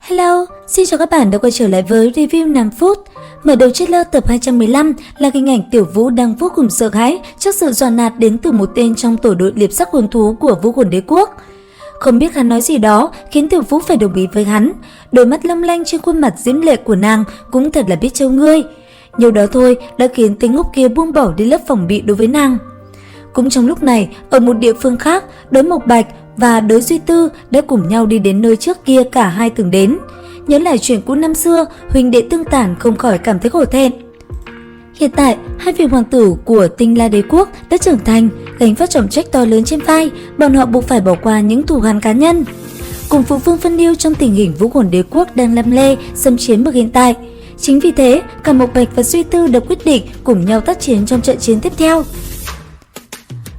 Hello, xin chào các bạn đã quay trở lại với review 5 phút. Mở đầu trailer tập 215 là hình ảnh Tiểu Vũ đang vô cùng sợ hãi trước sự dọa nạt đến từ một tên trong tổ đội liệp sắc hồn thú của Vũ Hồn Đế Quốc. Không biết hắn nói gì đó khiến Tiểu Vũ phải đồng ý với hắn. Đôi mắt long lanh trên khuôn mặt diễm lệ của nàng cũng thật là biết trêu ngươi. Nhiều đó thôi đã khiến tên ngốc kia buông bỏ đi lớp phòng bị đối với nàng. Cũng trong lúc này, ở một địa phương khác, Đới Mộc Bạch và Đới Duy Tư đã cùng nhau đi đến nơi trước kia cả hai từng đến. Nhớ lại chuyện cũ năm xưa, huynh đệ tương tàn không khỏi cảm thấy hổ thẹn. Hiện tại, hai vị hoàng tử của Tinh La Đế Quốc đã trưởng thành, gánh vác trọng trách to lớn trên vai, bọn họ buộc phải bỏ qua những thù hằn cá nhân. Cùng phụ vương phân yêu trong tình hình Vũ Hồn Đế Quốc đang lăm le, xâm chiếm bậc hiện tại. Chính vì thế, cả Mộc Bạch và Duy Tư đã quyết định cùng nhau tác chiến trong trận chiến tiếp theo.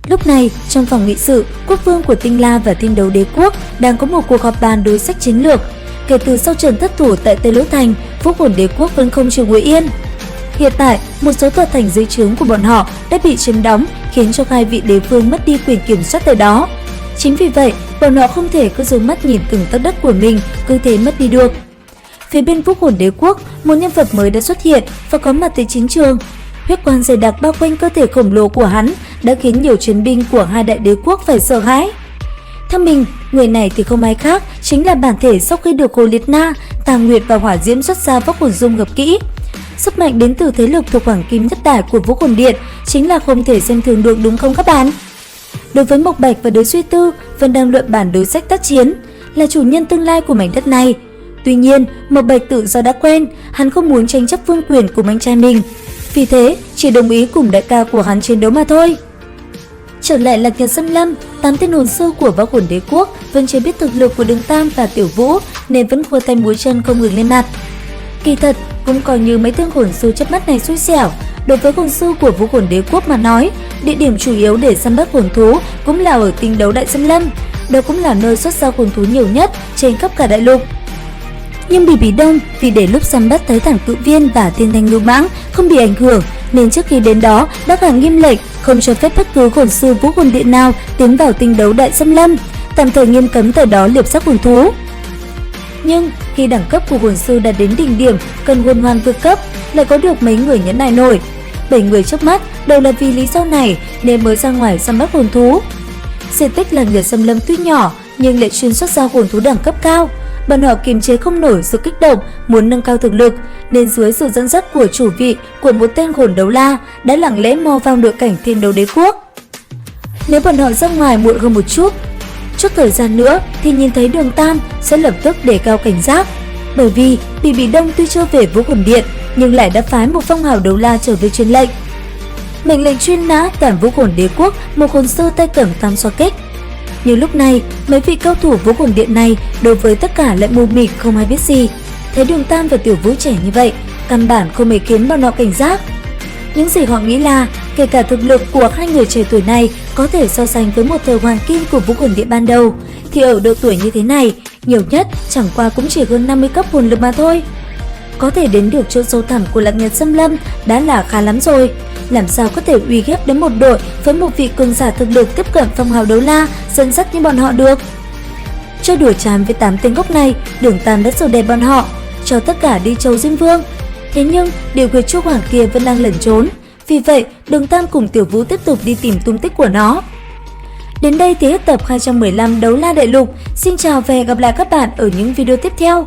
Lúc này, trong phòng nghị sự, quốc vương của Tinh La và Thiên Đấu Đế Quốc đang có một cuộc họp bàn đối sách chiến lược. Kể từ sau trận thất thủ tại Tây Lỗ Thành, Vũ Hồn Đế Quốc vẫn không chịu ngồi yên. Hiện tại, một số tòa thành dưới trướng của bọn họ đã bị chiếm đóng, khiến cho hai vị đế vương mất đi quyền kiểm soát tại đó. Chính vì vậy, bọn họ không thể cứ dùng mắt nhìn từng tấc đất của mình cứ thế mất đi được. Phía bên Vũ Hồn Đế Quốc, một nhân vật mới đã xuất hiện và có mặt tại chiến trường. Huyết quang dày đặc bao quanh cơ thể khổng lồ của hắn đã khiến nhiều chiến binh của hai đại đế quốc phải sợ hãi. Theo mình, người này thì không ai khác, chính là bản thể sau khi được Hồ Liệt Na, Tà Nguyệt và Hỏa Diễm xuất ra vóc hồn dung gặp kỹ. Sức mạnh đến từ thế lực thuộc Hoàng Kim Nhất Đài của Vũ Hồn Điện chính là không thể xem thường được, đúng không các bạn? Đối với Mộc Bạch và Đới Duy Tư vẫn đang luận bàn đối sách tác chiến, là chủ nhân tương lai của mảnh đất này. Tuy nhiên, Mộc Bạch tự do đã quen, hắn không muốn tranh chấp vương quyền của anh trai mình. Vì thế, chỉ đồng ý cùng đại ca của hắn chiến đấu mà thôi. Trở lại Lạc Nhật Xâm Lâm, 8 tên hồn sư của Võ Hồn Đế Quốc vẫn chưa biết thực lực của Đường Tam và Tiểu Vũ nên vẫn khua tay múa chân không ngừng lên mặt. Kỳ thật, cũng coi như mấy tên hồn sư chớp mắt này xui xẻo. Đối với hồn sư của Vũ Hồn Đế Quốc mà nói, địa điểm chủ yếu để săn bắt hồn thú cũng là ở Tinh Đấu Đại Xâm Lâm. Đó cũng là nơi xuất ra hồn thú nhiều nhất trên khắp cả đại lục. Nhưng Bỉ Đông vì để lúc săn bắt Thái Thản Cự Viên và Thiên Thanh Lưu Mãng không bị ảnh hưởng nên trước khi đến đó đã hạ nghiêm lệnh không cho phép bất cứ hồn sư Vũ Hồn Điện nào tiến vào Tinh Đấu Đại Xâm Lâm, tạm thời nghiêm cấm tại đó liệp sắc hồn thú. Nhưng khi đẳng cấp của hồn sư đạt đến đỉnh điểm cần hồn hoàn vượt cấp, lại có được mấy người nhẫn nại nổi. 7 người trước mắt đều là vì lý do này nên mới ra ngoài săn bắt hồn thú. Diện tích Lạc Nhật Xâm Lâm tuy nhỏ nhưng lại chuyên xuất ra hồn thú đẳng cấp cao. Bọn họ kiềm chế không nổi sự kích động muốn nâng cao thực lực nên dưới sự dẫn dắt của chủ vị của một tên hồn đấu la đã lặng lẽ mò vào nội cảnh Thiên Đấu Đế Quốc. Nếu bọn họ ra ngoài muộn hơn một chút thời gian nữa thì nhìn thấy Đường Tam sẽ lập tức đề cao cảnh giác. Bởi vì Bỉ Đông tuy chưa về Vũ Hồn Điện nhưng lại đã phái một phong hào đấu la trở về truyền lệnh. Mệnh lệnh truy nã toàn Vũ Hồn Đế Quốc một hồn sư tay cầm tam xoa kích. Nhưng lúc này, mấy vị cao thủ Vũ Hồn Điện này đối với tất cả lại mù mịt không ai biết gì. Thấy Đường Tam và Tiểu Vũ trẻ như vậy, căn bản không hề khiến bọn họ cảnh giác. Những gì họ nghĩ là, kể cả thực lực của hai người trẻ tuổi này có thể so sánh với một thời hoàng kim của Vũ Hồn Điện ban đầu, thì ở độ tuổi như thế này, nhiều nhất chẳng qua cũng chỉ hơn 50 cấp hồn lực mà thôi. Có thể đến được chỗ sâu thẳm của Lạc Nhật Xâm Lâm đã là khá lắm rồi. Làm sao có thể uy hiếp đến một đội với một vị cường giả thực lực tiếp cận phong hào đấu la dẫn dắt như bọn họ được? Chơi đùa chán với 8 tên gốc này, Đường Tam đã sầu đẹp bọn họ, cho tất cả đi Châu Diêm Vương. Thế nhưng điều quyệt trúc hoàng kia vẫn đang lẩn trốn. Vì vậy, Đường Tam cùng Tiểu Vũ tiếp tục đi tìm tung tích của nó. Đến đây thì hết tập 215 Đấu La Đại Lục. Xin chào và hẹn gặp lại các bạn ở những video tiếp theo.